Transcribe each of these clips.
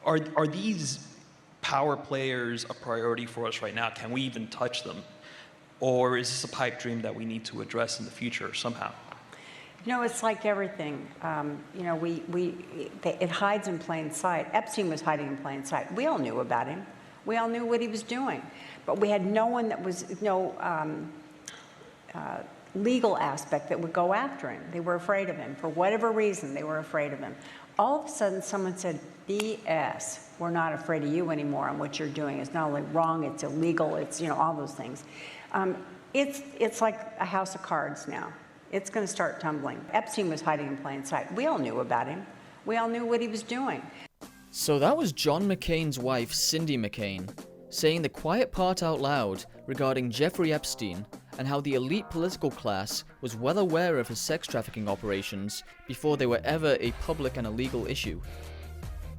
Are these power players a priority for us right now? Can we even touch them? Or is this a pipe dream that we need to address in the future somehow? You know, it's like everything. You know, it hides in plain sight. Epstein was hiding in plain sight. We all knew about him. We all knew what he was doing. But we had no one that was, no legal aspect that would go after him. They were afraid of him. For whatever reason, they were afraid of him. All of a sudden, someone said, BS, we're not afraid of you anymore, and what you're doing is not only wrong, it's illegal, it's, you know, all those things. It's like a house of cards now. It's going to start tumbling. Epstein was hiding in plain sight. We all knew about him. We all knew what he was doing. So that was John McCain's wife, Cindy McCain, saying the quiet part out loud regarding Jeffrey Epstein and how the elite political class was well aware of his sex trafficking operations before they were ever a public and illegal issue.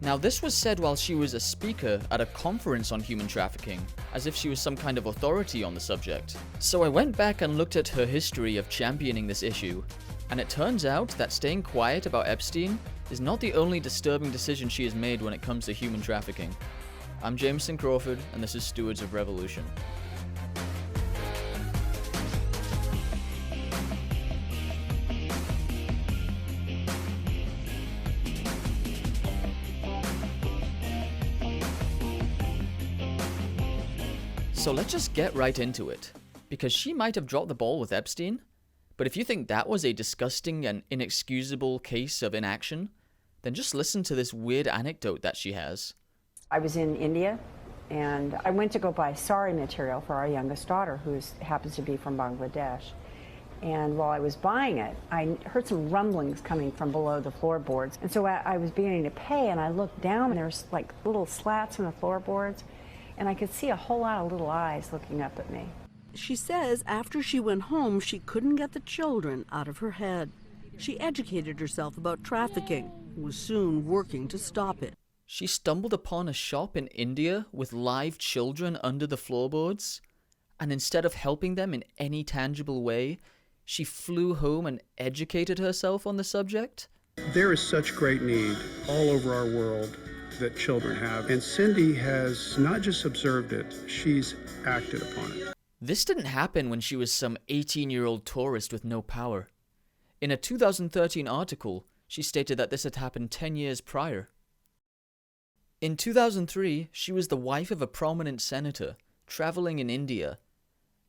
Now, this was said while she was a speaker at a conference on human trafficking, as if she was some kind of authority on the subject. So I went back and looked at her history of championing this issue, and it turns out that staying quiet about Epstein is not the only disturbing decision she has made when it comes to human trafficking. I'm Jameson Crawford, and this is Stewards of Revolution. So let's just get right into it, because she might have dropped the ball with Epstein, but if you think that was a disgusting and inexcusable case of inaction, then just listen to this weird anecdote that she has. I was in India, and I went to go buy sari material for our youngest daughter, who happens to be from Bangladesh. And while I was buying it, I heard some rumblings coming from below the floorboards. And so I was beginning to pay, and I looked down, and there's like little slats in the floorboards, and I could see a whole lot of little eyes looking up at me. She says after she went home, she couldn't get the children out of her head. She educated herself about trafficking and was soon working to stop it. She stumbled upon a shop in India with live children under the floorboards, and instead of helping them in any tangible way, she flew home and educated herself on the subject. There is such great need all over our world that children have, and Cindy has not just observed it, she's acted upon it. This didn't happen when she was some 18-year-old tourist with no power. In a 2013 article, she stated that this had happened 10 years prior. In 2003, she was the wife of a prominent senator, traveling in India,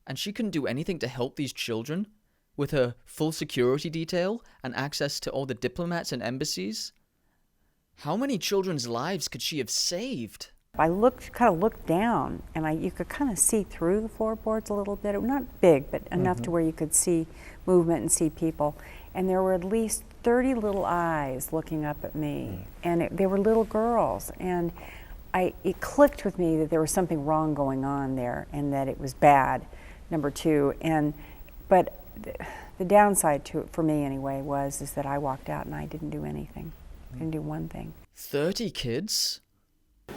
and she couldn't do anything to help these children with her full security detail and access to all the diplomats and embassies. How many children's lives could she have saved? I kind of looked down, and you could kind of see through the floorboards a little bit. It was not big, but enough to where you could see movement and see people. And there were at least 30 little eyes looking up at me, and they were little girls. And it clicked with me that there was something wrong going on there, and that it was bad, number two. But the downside to it, for me anyway, is that I walked out and I didn't do anything. I didn't do one thing. 30 kids?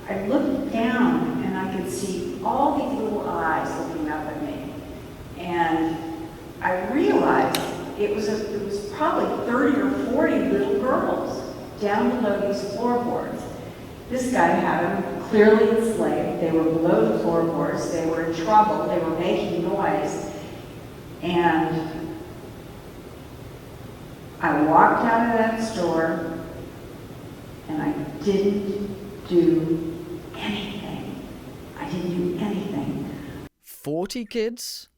I looked down and I could see all these little eyes looking up at me. And I realized it was probably 30 or 40 little girls down below these floorboards. This guy had them clearly enslaved. They were below the floorboards. They were in trouble. They were making noise. And I walked out of that store and I didn't do anything. I didn't do anything. 40 kids?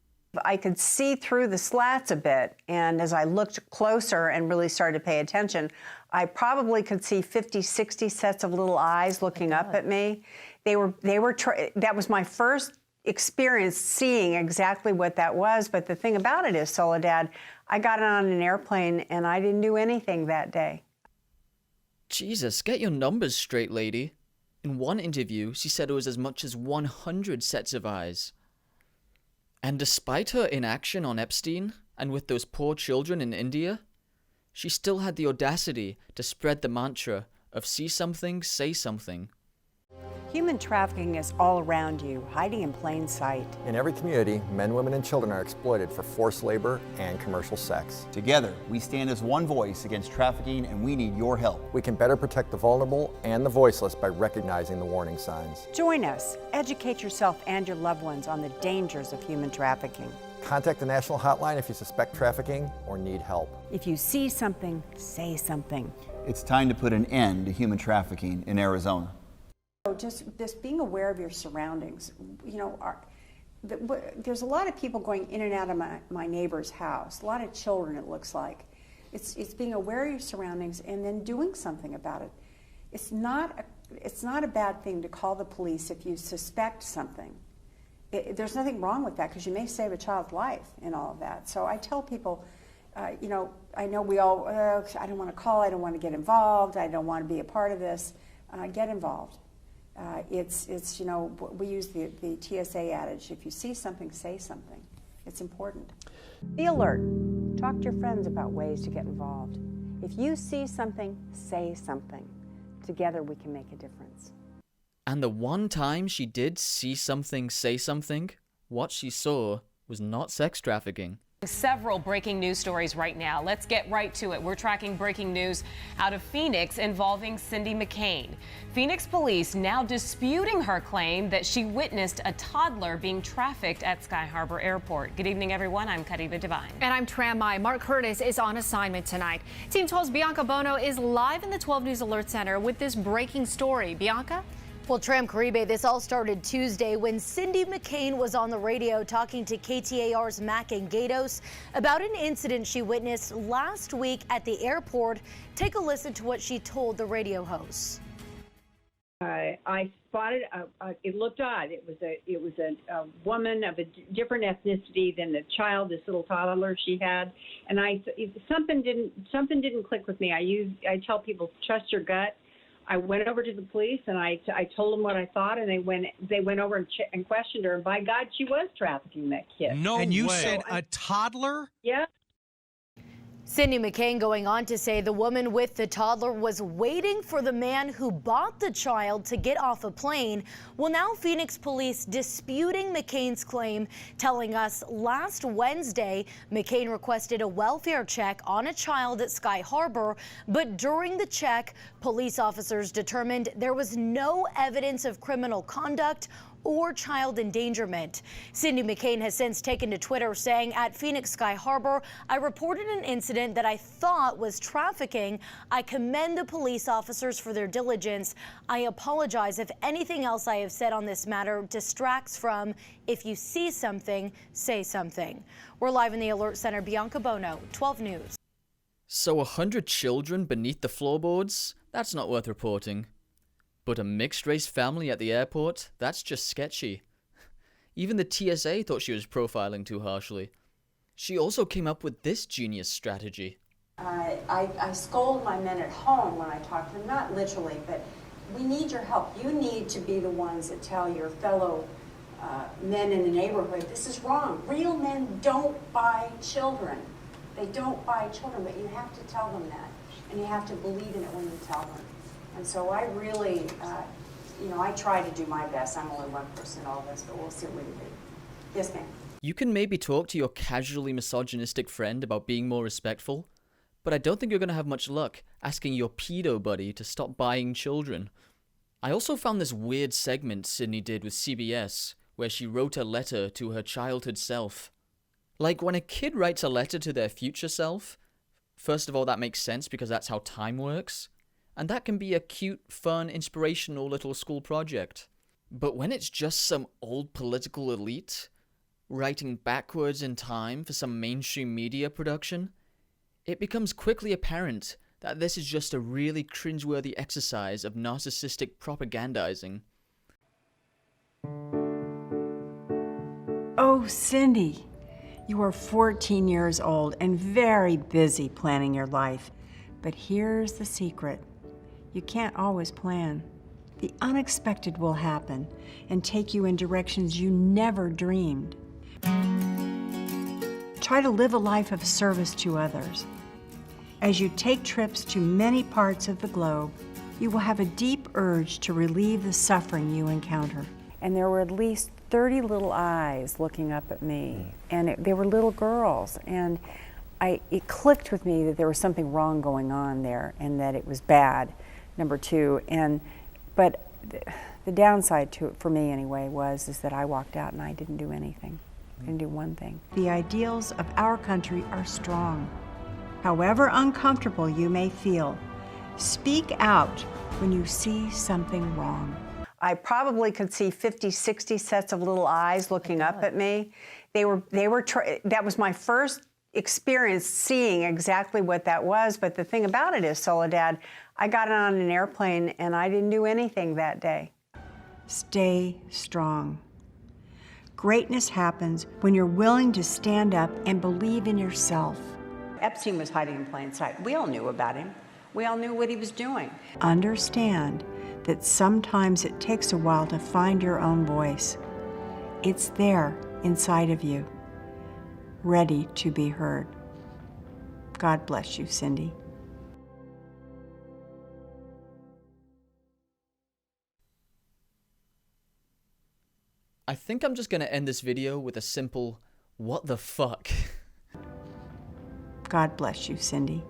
I could see through the slats a bit, and as I looked closer and really started to pay attention, I probably could see 50, 60 sets of little eyes looking up at me. That was my first experience seeing exactly what that was, but the thing about it is, Soledad, I got on an airplane and I didn't do anything that day. Jesus, get your numbers straight, lady. In one interview, she said it was as much as 100 sets of eyes. And despite her inaction on Epstein, and with those poor children in India, she still had the audacity to spread the mantra of see something, say something. Human trafficking is all around you, hiding in plain sight. In every community, men, women, and children are exploited for forced labor and commercial sex. Together, we stand as one voice against trafficking, and we need your help. We can better protect the vulnerable and the voiceless by recognizing the warning signs. Join us. Educate yourself and your loved ones on the dangers of human trafficking. Contact the national hotline if you suspect trafficking or need help. If you see something, say something. It's time to put an end to human trafficking in Arizona. Just being aware of your surroundings. You know, there's a lot of people going in and out of my neighbor's house, a lot of children, it looks like. It's being aware of your surroundings and then doing something about it. It's not a bad thing to call the police if you suspect something. There's nothing wrong with that, because you may save a child's life in all of that. So I tell people, you know, I know we all, I don't want to call, I don't want to get involved, I don't want to be a part of this. Get involved. It's you know, we use the TSA adage, if you see something, say something. It's important. Be alert. Talk to your friends about ways to get involved. If you see something, say something. Together we can make a difference. And the one time she did see something, say something, what she saw was not sex trafficking. Several breaking news stories right now. Let's get right to it. We're tracking breaking news out of Phoenix involving Cindy McCain. Phoenix police now disputing her claim that she witnessed a toddler being trafficked at Sky Harbor Airport. Good evening, everyone. I'm Kadiva Devine. And I'm Tram Mai. Mark Curtis is on assignment tonight. Team 12's Bianca Bono is live in the 12 News Alert Center with this breaking story. Bianca? Well, Tram Caribe, this all started Tuesday when Cindy McCain was on the radio talking to KTAR's Mac and Gatos about an incident she witnessed last week at the airport. Take a listen to what she told the radio hosts. I spotted, it looked odd. It was a woman of a different ethnicity than the child, this little toddler she had. And something didn't click with me. I tell people, trust your gut. I went over to the police and I told them what I thought, and they went over and questioned her. And by God, she was trafficking that kid. No, and you said a toddler? Yeah. Cindy McCain going on to say the woman with the toddler was waiting for the man who bought the child to get off a plane. Well, now Phoenix police disputing McCain's claim, telling us last Wednesday McCain requested a welfare check on a child at Sky Harbor, but during the check, police officers determined there was no evidence of criminal conduct or child endangerment. Cindy McCain has since taken to Twitter saying, at Phoenix Sky Harbor, I reported an incident that I thought was trafficking. I commend the police officers for their diligence. I apologize if anything else I have said on this matter distracts from, if you see something, say something. We're live in the Alert Center. Bianca Bono, 12 News. So 100 children beneath the floorboards? That's not worth reporting. But a mixed-race family at the airport? That's just sketchy. Even the TSA thought she was profiling too harshly. She also came up with this genius strategy. I scold my men at home when I talk to them, not literally, but we need your help. You need to be the ones that tell your fellow men in the neighborhood, this is wrong. Real men don't buy children. They don't buy children, but you have to tell them that. And you have to believe in it when you tell them. And so I really, you know, I try to do my best. I'm only one person in all this, but we'll see what we can do. Yes, ma'am. You can maybe talk to your casually misogynistic friend about being more respectful, but I don't think you're going to have much luck asking your pedo buddy to stop buying children. I also found this weird segment Sydney did with CBS, where she wrote a letter to her childhood self. Like, when a kid writes a letter to their future self, first of all, that makes sense because that's how time works. And that can be a cute, fun, inspirational little school project. But when it's just some old political elite writing backwards in time for some mainstream media production, it becomes quickly apparent that this is just a really cringeworthy exercise of narcissistic propagandizing. Oh, Cindy, you are 14 years old and very busy planning your life. But here's the secret. You can't always plan. The unexpected will happen and take you in directions you never dreamed. Try to live a life of service to others. As you take trips to many parts of the globe, you will have a deep urge to relieve the suffering you encounter. And there were at least 30 little eyes looking up at me, and they were little girls. And it clicked with me that there was something wrong going on there, and that it was bad, number two. But the downside to it, for me anyway, is that I walked out and I didn't do anything. I didn't do one thing. The ideals of our country are strong. However uncomfortable you may feel, speak out when you see something wrong. I probably could see 50, 60 sets of little eyes looking up at me. That was my first experience seeing exactly what that was. But the thing about it is, Soledad, I got on an airplane and I didn't do anything that day. Stay strong. Greatness happens when you're willing to stand up and believe in yourself. Epstein was hiding in plain sight. We all knew about him. We all knew what he was doing. Understand that sometimes it takes a while to find your own voice. It's there inside of you, ready to be heard. God bless you, Cindy. I think I'm just gonna end this video with a simple, what the fuck? God bless you, Cindy.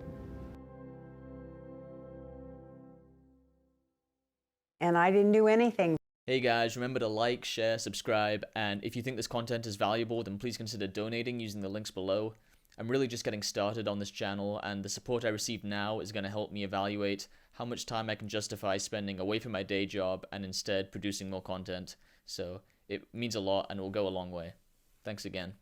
And I didn't do anything. Hey guys, remember to like, share, subscribe, and if you think this content is valuable, then please consider donating using the links below. I'm really just getting started on this channel, and the support I receive now is going to help me evaluate how much time I can justify spending away from my day job and instead producing more content. So it means a lot and it will go a long way. Thanks again.